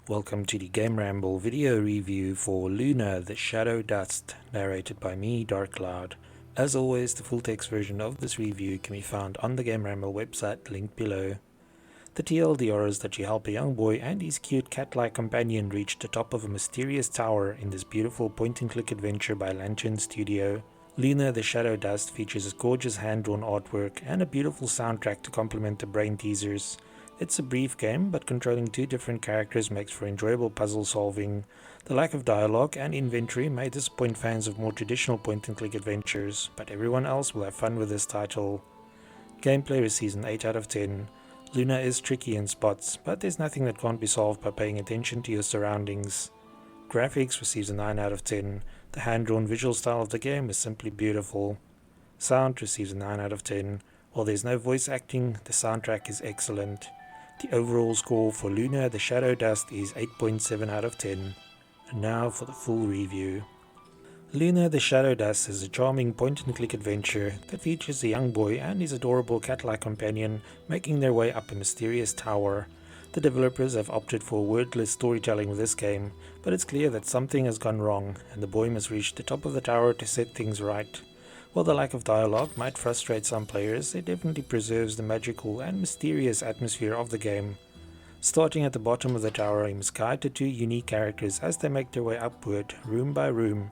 Welcome to the GAMERamble video review for Luna the Shadow Dust, narrated by me, Dark Cloud. As always, the full text version of this review can be found on the GAMERamble website linked below. The TLDR is that you help a young boy and his cute cat-like companion reach the top of a mysterious tower in this beautiful point-and-click adventure by Lantern Studio. Luna the Shadow Dust features gorgeous hand-drawn artwork and a beautiful soundtrack to complement the brain teasers. It's a brief game, but controlling two different characters makes for enjoyable puzzle solving. The lack of dialogue and inventory may disappoint fans of more traditional point-and-click adventures, but everyone else will have fun with this title. Gameplay receives an 8 out of 10. Luna is tricky in spots, but there's nothing that can't be solved by paying attention to your surroundings. Graphics receives a 9 out of 10. The hand-drawn visual style of the game is simply beautiful. Sound receives a 9 out of 10. While there's no voice acting, the soundtrack is excellent. The overall score for Luna the Shadow Dust is 8.7 out of 10. And now for the full review. Luna the Shadow Dust is a charming point-and-click adventure that features a young boy and his adorable cat-like companion making their way up a mysterious tower. The developers have opted for wordless storytelling with this game, but it's clear that something has gone wrong and the boy must reach the top of the tower to set things right. While the lack of dialogue might frustrate some players, it definitely preserves the magical and mysterious atmosphere of the game. Starting at the bottom of the tower, you must guide the two unique characters as they make their way upward, room by room.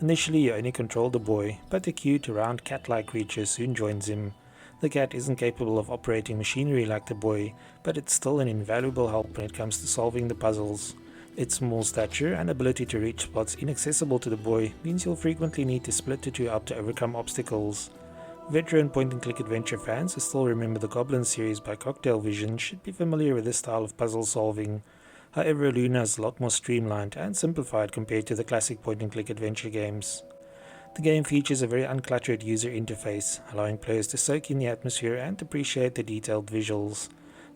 Initially you only control the boy, but the cute, round cat-like creature soon joins him. The cat isn't capable of operating machinery like the boy, but it's still an invaluable help when it comes to solving the puzzles. Its small stature and ability to reach spots inaccessible to the boy means you'll frequently need to split the two up to overcome obstacles. Veteran point-and-click adventure fans who still remember the Goblin series by Cocktail Vision should be familiar with this style of puzzle solving. However, Luna is a lot more streamlined and simplified compared to the classic point-and-click adventure games. The game features a very uncluttered user interface, allowing players to soak in the atmosphere and appreciate the detailed visuals.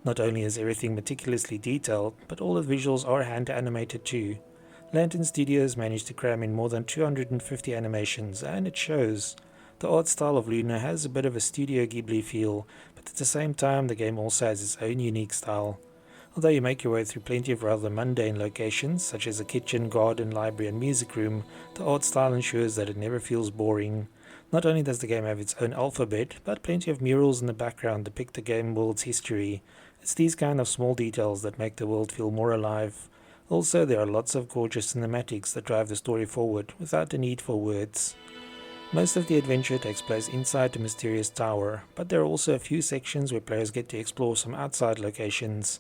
Not only is everything meticulously detailed, but all the visuals are hand animated too. Lantern Studios managed to cram in more than 250 animations, and it shows. The art style of Luna has a bit of a Studio Ghibli feel, but at the same time the game also has its own unique style. Although you make your way through plenty of rather mundane locations, such as a kitchen, garden, library and music room, the art style ensures that it never feels boring. Not only does the game have its own alphabet, but plenty of murals in the background depict the game world's history. It's these kind of small details that make the world feel more alive. Also, there are lots of gorgeous cinematics that drive the story forward without the need for words. Most of the adventure takes place inside the mysterious tower, but there are also a few sections where players get to explore some outside locations.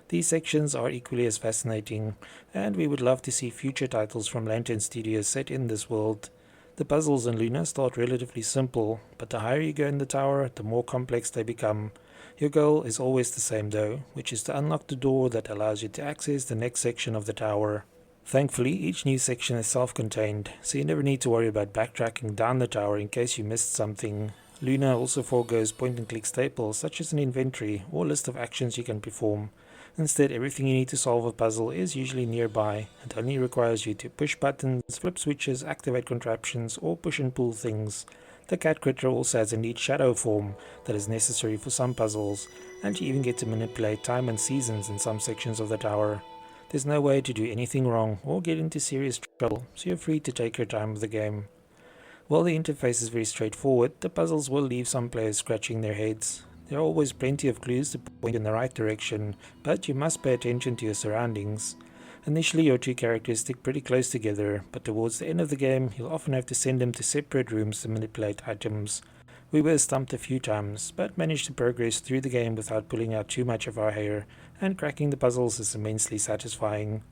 These sections are equally as fascinating, and we would love to see future titles from Lantern Studios set in this world. The puzzles in Luna start relatively simple, but the higher you go in the tower, the more complex they become. Your goal is always the same though, which is to unlock the door that allows you to access the next section of the tower. Thankfully, each new section is self-contained, so you never need to worry about backtracking down the tower in case you missed something. Luna also forgoes point-and-click staples such as an inventory or list of actions you can perform. Instead, everything you need to solve a puzzle is usually nearby and only requires you to push buttons, flip switches, activate contraptions, or push and pull things. The cat critter also has a neat shadow form that is necessary for some puzzles, and you even get to manipulate time and seasons in some sections of the tower. There's no way to do anything wrong or get into serious trouble, so you're free to take your time with the game. While the interface is very straightforward, the puzzles will leave some players scratching their heads. There are always plenty of clues to point in the right direction, but you must pay attention to your surroundings. Initially your two characters stick pretty close together, but towards the end of the game you'll often have to send them to separate rooms to manipulate items. We were stumped a few times, but managed to progress through the game without pulling out too much of our hair, and cracking the puzzles is immensely satisfying.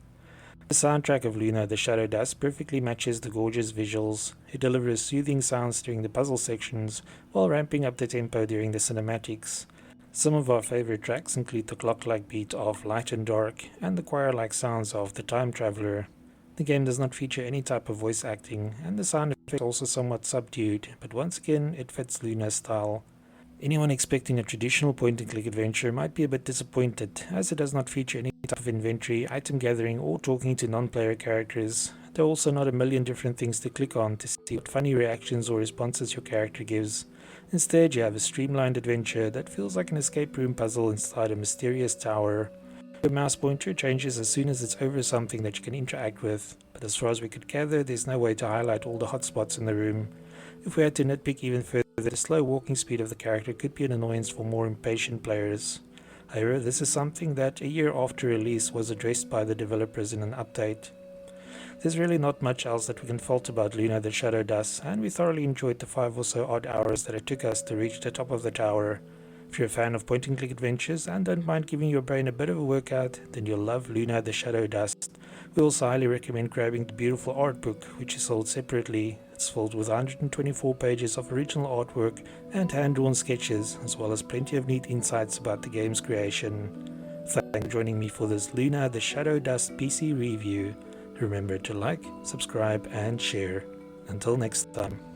The soundtrack of Luna the Shadow Dust perfectly matches the gorgeous visuals. It delivers soothing sounds during the puzzle sections, while ramping up the tempo during the cinematics. Some of our favorite tracks include the clock-like beat of Light and Dark and the choir-like sounds of The Time Traveler. The game does not feature any type of voice acting, and the sound effects are also somewhat subdued, but once again it fits Luna's style. Anyone expecting a traditional point-and-click adventure might be a bit disappointed, as it does not feature any type of inventory, item gathering, or talking to non-player characters. There are also not a million different things to click on to see what funny reactions or responses your character gives. Instead, you have a streamlined adventure that feels like an escape room puzzle inside a mysterious tower. The mouse pointer changes as soon as it's over something that you can interact with, but as far as we could gather, there's no way to highlight all the hotspots in the room. If we had to nitpick even further, the slow walking speed of the character could be an annoyance for more impatient players. However, this is something that a year after release was addressed by the developers in an update. There's really not much else that we can fault about Luna the Shadow Dust, and we thoroughly enjoyed the 5 or so odd hours that it took us to reach the top of the tower. If you're a fan of point-and-click adventures and don't mind giving your brain a bit of a workout, then you'll love Luna the Shadow Dust. We also highly recommend grabbing the beautiful art book, which is sold separately. It's filled with 124 pages of original artwork and hand-drawn sketches, as well as plenty of neat insights about the game's creation. Thanks for joining me for this Luna the Shadow Dust PC review. Remember to like, subscribe and share. Until next time.